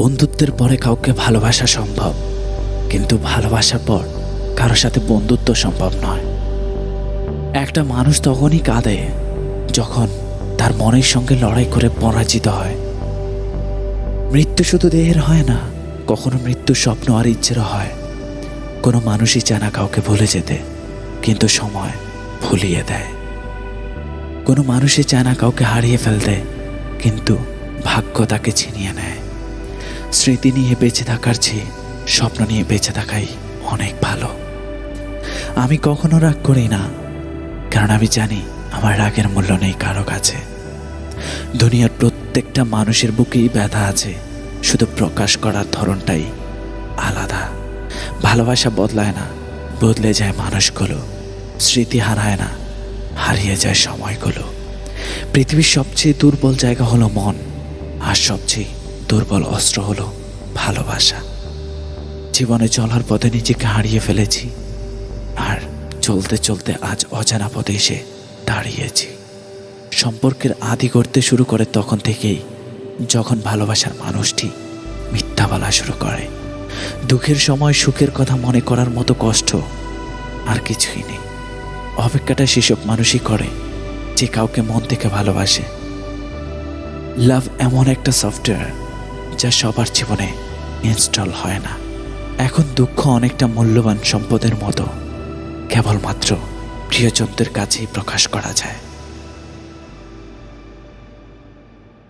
বন্ধুত্বের পরে কাউকে ভালোবাসা সম্ভব, কিন্তু ভালোবাসার পর কারোর সাথে বন্ধুত্ব সম্ভব নয়। একটা মানুষ তখনই কাঁদে যখন তার মনের সঙ্গে লড়াই করে পরাজিত হয়। মৃত্যু শুধু দেহের হয় না, কখনো মৃত্যুর স্বপ্ন আর ইচ্ছেরও হয়। কোনো মানুষই চায় না কাউকে ভুলে যেতে, কিন্তু সময় ভুলিয়ে দেয়। কোনো মানুষই চায় না কাউকে হারিয়ে ফেলতে, কিন্তু ভাগ্য তাকে ছিনিয়ে নেয়। স্মৃতি নিয়ে বেঁচে থাকার চেয়ে স্বপ্ন নিয়ে বেঁচে থাকাই অনেক ভালো। আমি কখনো রাগ করি না, কারণ আমি জানি আমার রাগের মূল্য নেই কারো কাছে। দুনিয়ার প্রত্যেকটা মানুষের বুকেই ব্যথা আছে, শুধু প্রকাশ করার ধরনটাই আলাদা। ভালোবাসা বদলায় না, বদলে যায় মানুষগুলো। স্মৃতি হারায় না, হারিয়ে যায় সময়গুলো। পৃথিবীর সবচেয়ে দুর্বল জায়গা হলো মন, আর সবচেয়ে দুর্বল অস্ত্র হলো ভালোবাসা। জীবনে চলার পথে নিজেকে হারিয়ে ফেলেছি, আর চলতে চলতে আজ অজানা পথে এসে দাঁড়িয়েছি। সম্পর্কের আদি করতে শুরু করে তখন থেকেই, যখন ভালোবাসার মানুষটি মিথ্যা বলা শুরু করে। দুঃখের সময় সুখের কথা মনে করার মতো কষ্ট আর কিছুই নেই। অপেক্ষাটা সেসব মানুষই করে যে কাউকে মন থেকে ভালোবাসে। লাভ এমন একটা সফটওয়্যার যা সবার জীবনে ইনস্টল হয় না। এখন দুঃখ অনেকটা মূল্যবান সম্পদের মতো, কেবলমাত্র প্রিয়জনদের কাছেই প্রকাশ করা যায়।